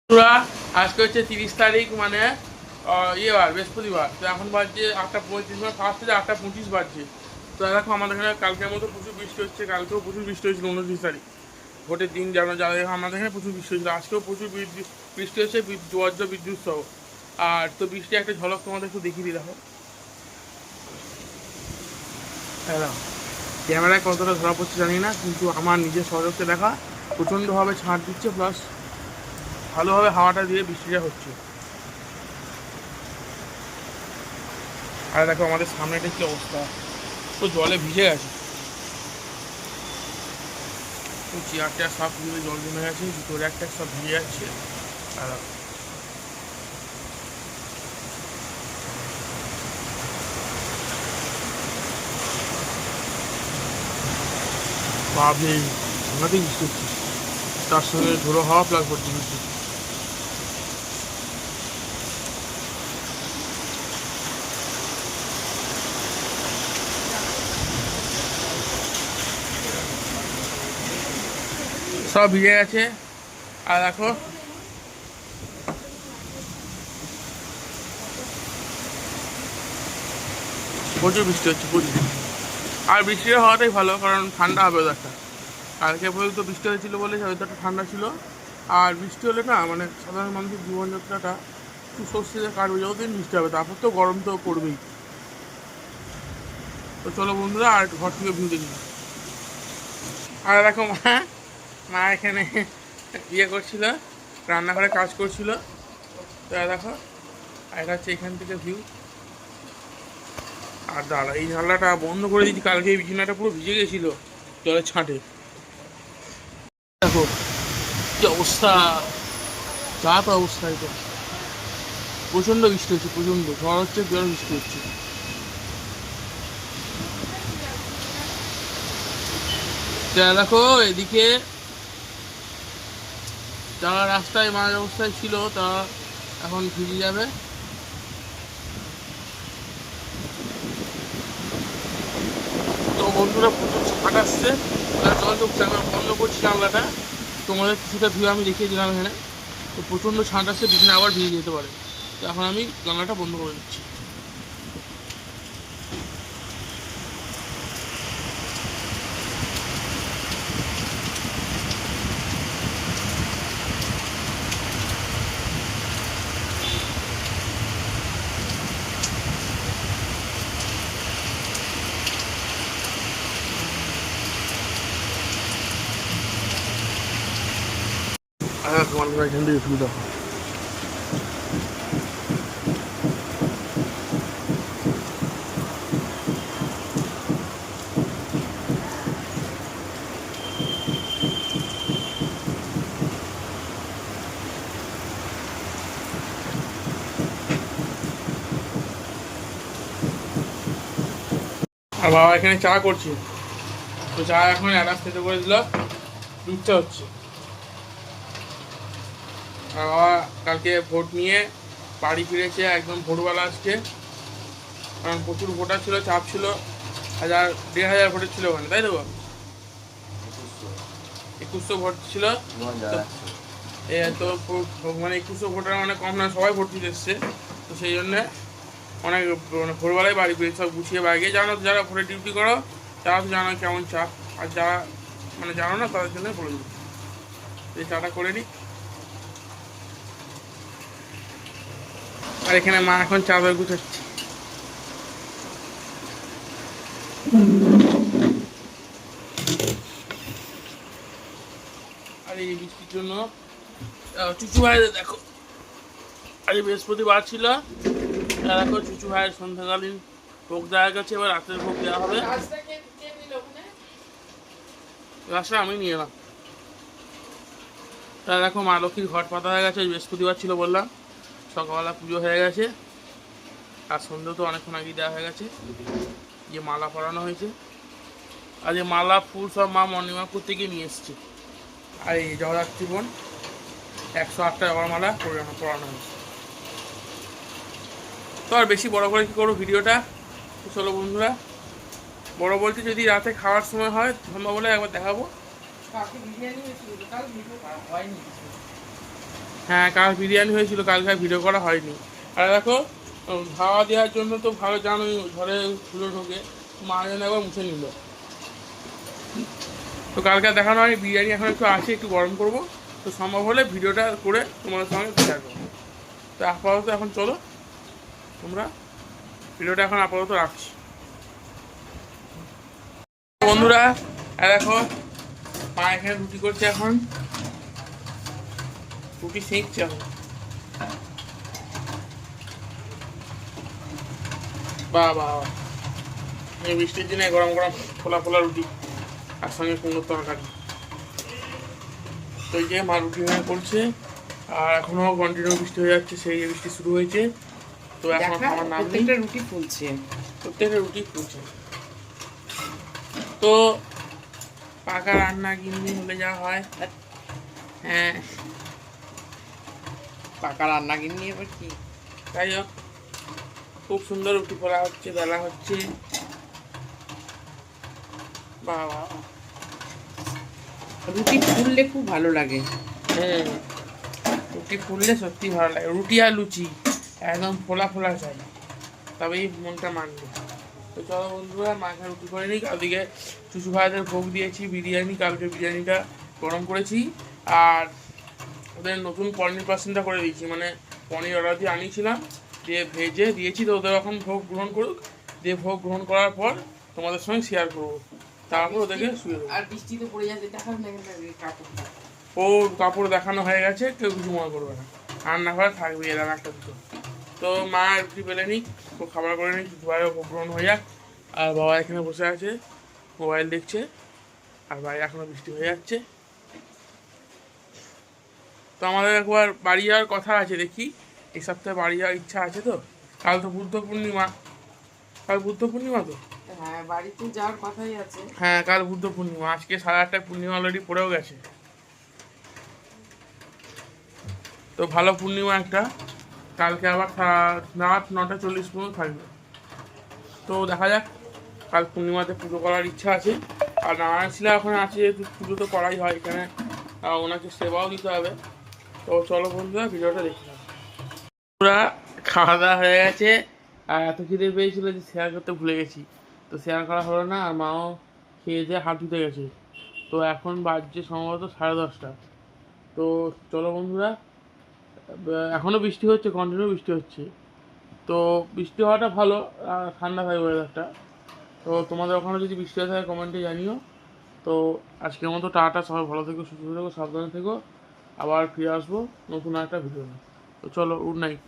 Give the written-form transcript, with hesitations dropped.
বন্ধুরা, আজকে হচ্ছে 30 তারিখ, মানে ইয়েবার বৃহস্পতিবার। তো এখন বাজছে 8টা 35, মানে ফার্স্ট থেকে 8টা 25 বাজছে। তো দেখো আমাদের এখানে কালকের মতো প্রচুর বৃষ্টি হচ্ছে। কালকেও প্রচুর বৃষ্টি হয়েছিল 29 তারিখ, ভোটের দিন। যেন যাদের আমাদের এখানে প্রচুর বৃষ্টি হয়েছিল, আজকেও প্রচুর বৃষ্টি হচ্ছে, বজ্র বিদ্যুৎ সহ। আর তো বৃষ্টি একটা ঝলক তোমাদের একটু দেখিয়ে দিই। দেখো হ্যাঁ, ক্যামেরায় কতটা ধরা পড়ছে জানি না, কিন্তু আমার নিজের সড়ককে দেখা প্রচণ্ডভাবে ছাঁট দিচ্ছে, প্লাস ভালোভাবে হাওয়াটা দিয়ে বৃষ্টিটা হচ্ছে। আর দেখো আমাদের সামনেটা কি অবস্থা, তো জলে ভিজে গেছে। তো চেয়ার টেয়ার সব পুরো জল জমে গেছে, জুতোর একটা সব ভিজে যাচ্ছে। আর ভাবে সাংঘাতিক বৃষ্টি হচ্ছে, তার সঙ্গে ঝোড়ো হাওয়া প্লাস ভর্তি বৃষ্টি। সব ভিজে গেছে। আর দেখো প্রচুর বৃষ্টি হচ্ছে, প্রচুর। আর বৃষ্টিটা হওয়াটাই ভালো, কারণ ঠান্ডা হবে ওয়েদারটা। কালকে পর্যন্ত বৃষ্টি হয়েছিল বলে ওয়েদারটা ঠান্ডা ছিল। আর বৃষ্টি হলে না, মানে সাধারণ মানুষের জীবনযাত্রাটা একটু স্বস্তিতে কাটবে। যতদিন বৃষ্টি হবে, তারপর তো গরম তো পড়বেই। তো চলো বন্ধুরা, আর একটু ঘর থেকে ভিউ দেখি। আর দেখো মা মা এখানে ইয়ে করছিল, রান্নাঘরে কাজ করছিল। তো দেখো, আর এটা হচ্ছে এখান থেকে ভিউ। আর দাঁড়া, এই জানলাটা বন্ধ করে দিচ্ছি, কালকে এই বিছানাটা পুরো ভিজে গেছিল জলের ছাঁটে। দেখো কি অবস্থা, যা তো অবস্থা। এটা প্রচণ্ড বৃষ্টি হচ্ছে, প্রচণ্ড ঝড় হচ্ছে, জল বৃষ্টি হচ্ছে। দেখো এদিকে যারা রাস্তায় মাঝ অবস্থায় ছিল, তারা এখন ভিজে যাবে। তো বন্ধুরা, প্রচুর ছাট আসছে, জল ঢুকছে। আমি বন্ধ করছি জানলাটা, তোমাদের কিছুটা ভিউ আমি দেখিয়ে দিলাম এখানে। তো প্রচণ্ড ছাঁট আসছে, বিছানা আবার ভিজে যেতে পারে। তো এখন আমি জানলাটা বন্ধ করে দিচ্ছি। তোমার এখান থেকে সুবিধা। আর বাবা এখানে চা করছে। তো চা এখন এলাচ খেতে করে দিল, দুধ চা হচ্ছে। আর বাবা কালকে ভোট নিয়ে বাড়ি ফিরেছে একদম ভোরবেলা আজকে, কারণ প্রচুর ভোটার ছিল, চাপ ছিল। 1,000-1,500 ভোটের ছিল ওখানে, তাই তো? 2100 ভোট ছিল। তো মানে 2100 ভোটার মানে কম না, সবাই ভোট দিতে এসছে। তো সেই জন্যে অনেক মানে ভোরবেলায় বাড়ি ফিরে সব গুছিয়ে বাইরে জানো, যারা ভোটে ডিউটি করো তারা তো জানো কেমন চাপ। আর যারা মানে জানো না, তাদের জন্য বলে দিই এই চাটা করে নিই। আর এখানে মা এখন চাদর গুছাচ্ছে। আর এই বৃষ্টির জন্য চুচু ভাই দেখো, আজ বৃহস্পতিবার ছিল। দেখো চুচু ভাইয়ের সন্ধ্যাকালীন ভোগ দেওয়া গেছে, এবার রাতের ভোগ দেওয়া হবে। রাস্তা আমি নিয়ে এলাম। তা দেখো মা লক্ষ্মীর ঘট পাতা হয়ে গেছে, বৃহস্পতিবার ছিল বললাম। সকালবেলা পুজো হয়ে গেছে, আর সন্ধ্যেও তো অনেকক্ষণ আগেই দেওয়া হয়ে গেছে। যে মালা পরানো হয়েছে, আর যে মালা ফুল সব মা মর্নিমাপুর থেকে নিয়ে এসছে। আর এই জগদ্ধাত্রী বোন 108টা জগমালা পরানো হয়েছে। তো আর বেশি বড় করে কী করবো ভিডিওটা। তো চলো বন্ধুরা, বড় বলতে যদি রাতে খাওয়ার সময় হয় সম্ভব হলে একবার দেখাবো। হ্যাঁ কাল বিরিয়ানি হয়েছিল, কালকে ভিডিও করা হয়নি। আর দেখো হাওয়া দেওয়ার জন্য তো ভালো জানোই ঘরে ধুলো ঢোকে, মা যেন একবার মুছে নিল। তো কালকে দেখানো হয় বিরিয়ানি, এখন একটু আছে, একটু গরম করবো। তো সম্ভব হলে ভিডিওটা করে তোমাদের সঙ্গে শেয়ার করবো। তো আপাতত এখন চলো তোমরা, ভিডিওটা এখন আপাতত রাখছি। বন্ধুরা দেখো মা এখানে রুটি করছে, এখন রুটি সেঁকছে এখন। বাহ বাহ, এই বৃষ্টির দিনে গরম গরম ফোলা ফোলা রুটি আর সঙ্গে কুমড়োর তরকারি। তো এই যে মা রুটি হয়ে করছে, আর এখনো কন্টিনিউ বৃষ্টি হয়ে যাচ্ছে, সেই বৃষ্টি শুরু হয়েছে। তো এখন আমার নাম নেই, প্রত্যেকটা রুটি ফুলছে, প্রত্যেকটা রুটি ফুলছে। তো পাকা রান্না গিন্নি হলে যা হয়। হ্যাঁ পাকা রান্না কিনে এবার কি। যাই হোক, খুব সুন্দর রুটি করা হচ্ছে, বেলা হচ্ছে। বাহ বাহ, রুটি ফুললে খুব ভালো লাগে। হুম, রুটি ফুললে সত্যি ভালো লাগে। রুটি আর লুচি একদম ফোলা ফোলা চাই, তবেই মনটা মানবে। তো চলো বন্ধুরা, মাকে রুটি করে নিই। ওদিকে চুচু ভাইদের ভোগ দিয়েছি বিরিয়ানি, কালকে বিরিয়ানিটা গরম করেছি। আর ওদের নতুন পনির পার্সেন্টটা করে দিয়েছি, মানে পনির অর্ডার দিয়ে আনিয়েছিলাম, দিয়ে ভেজে দিয়েছি। তো ওদের এখন ভোগ গ্রহণ করুক, দিয়ে ভোগ গ্রহণ করার পর তোমাদের সঙ্গে শেয়ার করবো, তারপর ওদেরকে শুয়ে দেবো। আর বৃষ্টি তো পড়ে যাচ্ছে, দেখার না কাপড়টা। ও কাপড় দেখানো হয়ে গেছে, কেউ কিছু মনে করবে না, রান্নাঘরে থাকবে এরকম একটা দুটো। তো মা রুটি পেলে নিক, তো খাবার করে নিক, দুবারে ভোগ গ্রহণ হয়ে যাক। আর বাবা এখানে বসে আছে, মোবাইল দেখছে, আর বাইরে এখনো বৃষ্টি হয়ে যাচ্ছে। তো আমাদের একবার বাড়ি যাওয়ার কথা আছে, দেখি এই সপ্তাহে বাড়ি যাওয়ার ইচ্ছা আছে। তো কাল তো বুদ্ধ পূর্ণিমা, কাল বুদ্ধ পূর্ণিমা তো। হ্যাঁ, বাড়িতে যাওয়ার কথাই আছে। হ্যাঁ কাল বুদ্ধ পূর্ণিমা, আজকে 8:30টায় পূর্ণিমা অলরেডি পড়েও গেছে। তো ভালো পূর্ণিমা একটা, কালকে আবার রাত 9:40 পর্যন্ত থাকবে। তো দেখা যাক, কাল পূর্ণিমাতে পুজো করার ইচ্ছা আছে। আর নারায়ণ শিলা ওখানে আছে, যেহেতু পুজো তো করাই হয় এখানে, ওনাকে সেবাও দিতে হবে। তো চলো বন্ধুরা, ভিডিওটা দেখলাম। পুরা খাওয়া দাওয়া হয়ে গেছে, আর এত খিদে পেয়েছিল যে শেয়ার করতে ভুলে গেছি। তো শেয়ার করা হলো না, আর মাও খেয়ে দিয়ে হাত ধুতে গেছে। তো এখন বাজছে সম্ভবত 10:30। তো চলো বন্ধুরা, এখনও বৃষ্টি হচ্ছে, কন্টিনিউ বৃষ্টি হচ্ছে। তো বৃষ্টি হওয়াটা ভালো, ঠান্ডা থাকে ওয়েদারটা। তো তোমাদের ওখানে যদি বৃষ্টি হয়ে থাকে কমেন্টে জানিও। তো আজকের মতো টাটা, সবাই ভালো থেকো, সুস্থ থেকো, সাবধানে থেকো। আবার ফিরে আসবো নতুন একটা ভিডিও নিয়ে। তো চলো, গুড নাইট।